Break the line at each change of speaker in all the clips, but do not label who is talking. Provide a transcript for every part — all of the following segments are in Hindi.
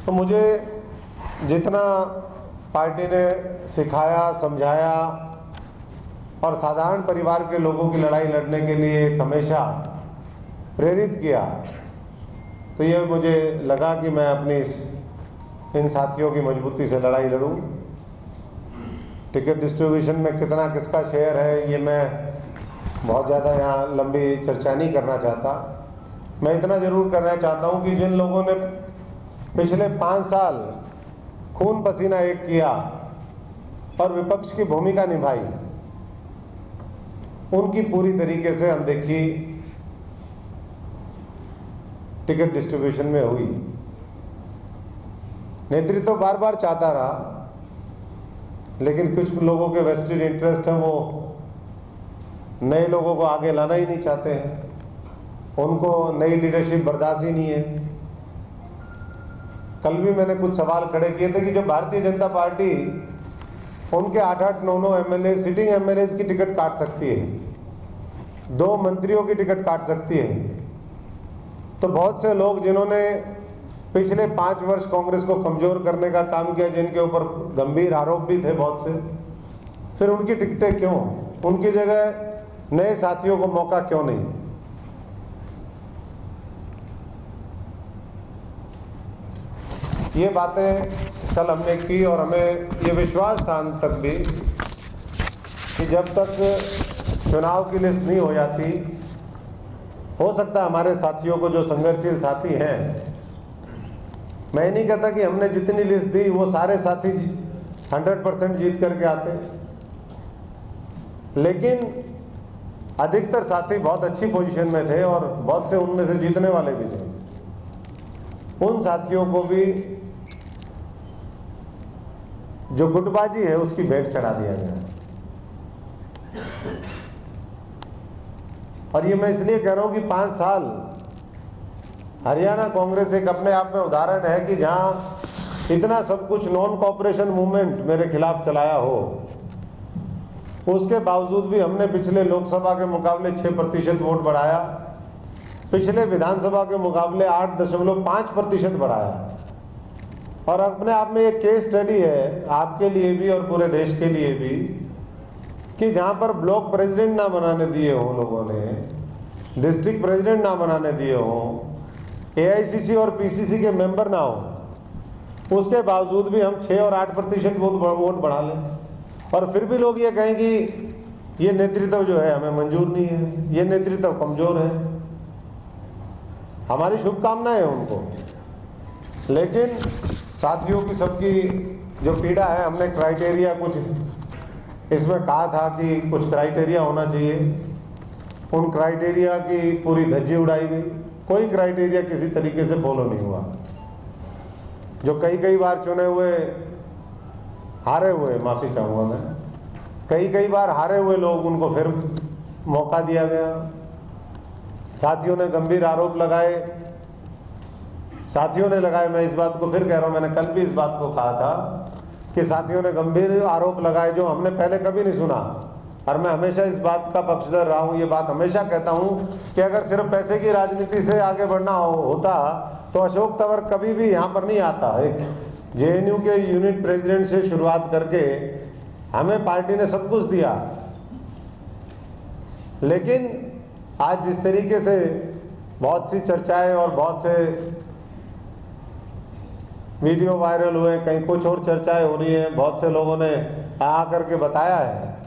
तो मुझे जितना पार्टी ने सिखाया, समझाया और साधारण परिवार के लोगों की लड़ाई लड़ने के लिए हमेशा प्रेरित किया, तो ये मुझे लगा कि मैं अपनी इन साथियों की मजबूती से लड़ाई लड़ूं। टिकट डिस्ट्रीब्यूशन में कितना किसका शेयर है, ये मैं बहुत ज़्यादा यहाँ लंबी चर्चा नहीं करना चाहता। मैं इतना जरूर करना चाहता हूँ कि जिन लोगों ने पिछले 5 साल खून पसीना एक किया और विपक्ष की भूमिका निभाई, उनकी पूरी तरीके से अनदेखी टिकट डिस्ट्रीब्यूशन में हुई। नेतृत्व बार बार चाहता रहा, लेकिन कुछ लोगों के वेस्टेड इंटरेस्ट है, वो नए लोगों को आगे लाना ही नहीं चाहते हैं, उनको नई लीडरशिप बर्दाश्त ही नहीं है। कल भी मैंने कुछ सवाल खड़े किए थे कि जब भारतीय जनता पार्टी उनके 8-8, 9-9 एमएलए, सिटिंग एमएलए की टिकट काट सकती है, 2 मंत्रियों की टिकट काट सकती है, तो बहुत से लोग जिन्होंने पिछले 5 वर्ष कांग्रेस को कमजोर करने का काम किया, जिनके ऊपर गंभीर आरोप भी थे बहुत से, फिर उनकी टिकटें क्यों, उनकी जगह नए साथियों को मौका क्यों नहीं? ये बातें कल हमने की और हमें ये विश्वास था अंत तक भी कि जब तक चुनाव की लिस्ट नहीं हो जाती, हो सकता है हमारे साथियों को, जो संघर्षशील साथी हैं, मैं नहीं कहता कि हमने जितनी लिस्ट दी वो सारे साथी 100% जीत करके आते, लेकिन अधिकतर साथी बहुत अच्छी पोजीशन में थे और बहुत से उनमें से जीतने वाले भी थे। उन साथियों को भी जो गुटबाजी है उसकी भेंट चढ़ा दिया गया। और ये मैं इसलिए कह रहा हूं कि 5 साल हरियाणा कांग्रेस एक अपने आप में उदाहरण है कि जहां इतना सब कुछ नॉन कॉपरेशन मूवमेंट मेरे खिलाफ चलाया हो, उसके बावजूद भी हमने पिछले लोकसभा के मुकाबले 6% वोट बढ़ाया, पिछले विधानसभा के मुकाबले 8.5% बढ़ाया। और अपने आप में एक केस स्टडी है आपके लिए भी और पूरे देश के लिए भी कि जहां पर ब्लॉक प्रेसिडेंट ना बनाने दिए हों लोगों ने, डिस्ट्रिक्ट प्रेसिडेंट ना बनाने दिए हों, एआईसीसी और पीसीसी के मेंबर ना हो, उसके बावजूद भी हम 6 और 8% वोट बढ़ा लें। और फिर भी लोग ये कहें कि ये नेतृत्व जो है हमें मंजूर नहीं है, ये नेतृत्व कमजोर है। हमारी शुभकामनाएं उनको, लेकिन साथियों की सबकी जो पीड़ा है, हमने क्राइटेरिया कुछ इसमें कहा था कि कुछ क्राइटेरिया होना चाहिए, उन क्राइटेरिया की पूरी धज्जी उड़ाई गई, कोई क्राइटेरिया किसी तरीके से फॉलो नहीं हुआ। जो कई बार चुने हुए हारे हुए, माफी चाहूंगा मैं, कई बार हारे हुए लोग, उनको फिर मौका दिया गया। साथियों ने गंभीर आरोप लगाए, साथियों ने लगाए, मैं इस बात को फिर कह रहा हूं, मैंने कल भी इस बात को कहा था कि साथियों ने गंभीर आरोप लगाए जो हमने पहले कभी नहीं सुना। और मैं हमेशा इस बात का पक्षधर रहा हूं, ये बात हमेशा कहता हूं कि अगर सिर्फ पैसे की राजनीति से आगे बढ़ना होता तो अशोक तंवर कभी भी यहां पर नहीं आता। जेएनयू के यूनिट प्रेसिडेंट से शुरुआत करके हमें पार्टी ने सब कुछ दिया, लेकिन आज जिस तरीके से बहुत सी चर्चाएं और बहुत से वीडियो वायरल हुए, कहीं कुछ और चर्चाएं हो रही हैं, बहुत से लोगों ने आकर के बताया है,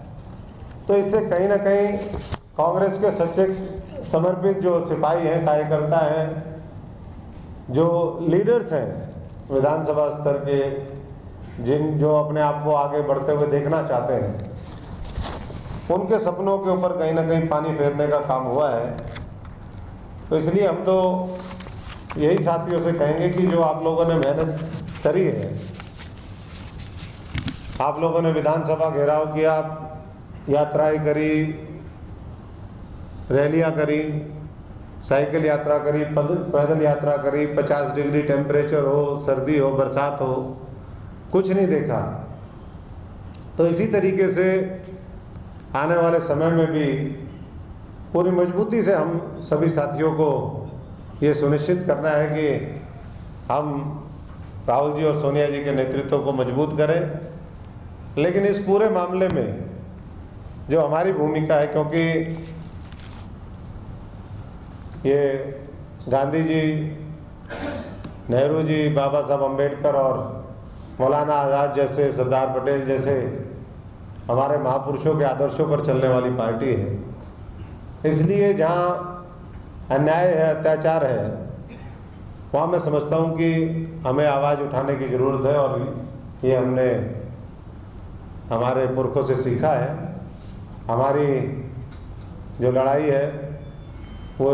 तो इससे कहीं ना कहीं कांग्रेस के सच्चे समर्पित जो सिपाही हैं, कार्यकर्ता हैं, जो लीडर्स हैं विधानसभा स्तर के, जो अपने आप को आगे बढ़ते हुए देखना चाहते हैं, उनके सपनों के ऊपर कहीं ना कहीं पानी फेरने का काम हुआ है। तो इसलिए हम तो यही साथियों से कहेंगे कि जो आप लोगों ने मेहनत करी है, आप लोगों ने विधानसभा घेराव किया, यात्राएं करी, रैलियां करी, साइकिल यात्रा करी, पैदल यात्रा करी, 50 डिग्री टेम्परेचर हो, सर्दी हो, बरसात हो, कुछ नहीं देखा। तो इसी तरीके से आने वाले समय में भी पूरी मजबूती से हम सभी साथियों को ये सुनिश्चित करना है कि हम राहुल जी और सोनिया जी के नेतृत्व को मजबूत करें। लेकिन इस पूरे मामले में जो हमारी भूमिका है, क्योंकि ये गांधी जी, नेहरू जी, बाबा साहब अम्बेडकर और मौलाना आज़ाद जैसे, सरदार पटेल जैसे हमारे महापुरुषों के आदर्शों पर चलने वाली पार्टी है। इसलिए जहां अन्याय है, अत्याचार है, वहां मैं समझता हूं कि हमें आवाज उठाने की जरूरत है। और ये हमने हमारे पुरखों से सीखा है। हमारी जो लड़ाई है वो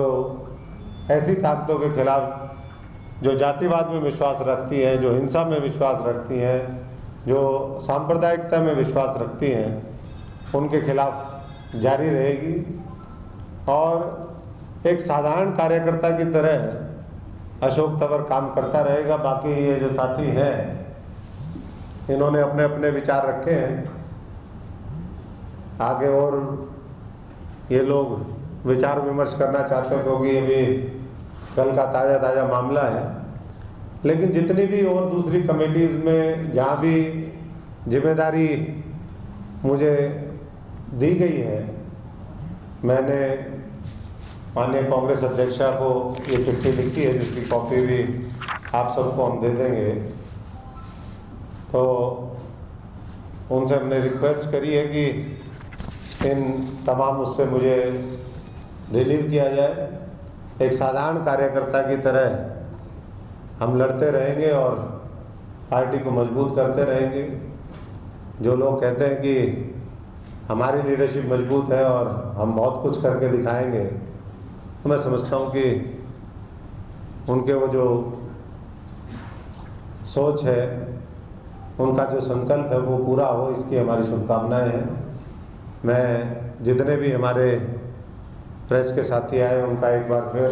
ऐसी ताकतों के खिलाफ जो जातिवाद में विश्वास रखती हैं, जो हिंसा में विश्वास रखती हैं, जो सांप्रदायिकता में विश्वास रखती हैं, उनके खिलाफ जारी रहेगी। और एक साधारण कार्यकर्ता की तरह अशोक तंवर काम करता रहेगा। बाकी ये जो साथी हैं, इन्होंने अपने अपने विचार रखे हैं। आगे और ये लोग विचार विमर्श करना चाहते हैं, क्योंकि ये भी कल का ताज़ा मामला है। लेकिन जितनी भी और दूसरी कमेटीज में जहाँ भी जिम्मेदारी मुझे दी गई है, मैंने माननीय कांग्रेस अध्यक्षा को ये चिट्ठी लिखी है, जिसकी कॉपी भी आप सबको हम दे देंगे। तो उनसे हमने रिक्वेस्ट करी है कि इन तमाम उससे मुझे रिलीव किया जाए। एक साधारण कार्यकर्ता की तरह हम लड़ते रहेंगे और पार्टी को मजबूत करते रहेंगे। जो लोग कहते हैं कि हमारी लीडरशिप मजबूत है और हम बहुत कुछ करके दिखाएंगे, तो मैं समझता हूं कि उनके वो जो सोच है, उनका जो संकल्प है, वो पूरा हो, इसकी हमारी शुभकामनाएं हैं। मैं जितने भी हमारे प्रेस के साथी आए, उनका एक बार फिर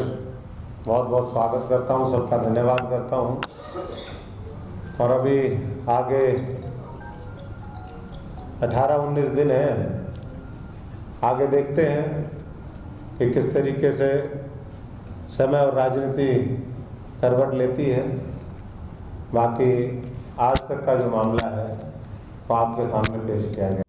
बहुत बहुत स्वागत करता हूं, सबका धन्यवाद करता हूं। और अभी आगे 18-19 दिन हैं, आगे देखते हैं कि किस तरीके से समय और राजनीति करवट लेती है। बाकी आज तक का जो मामला है वो आपके सामने पेश किया गया।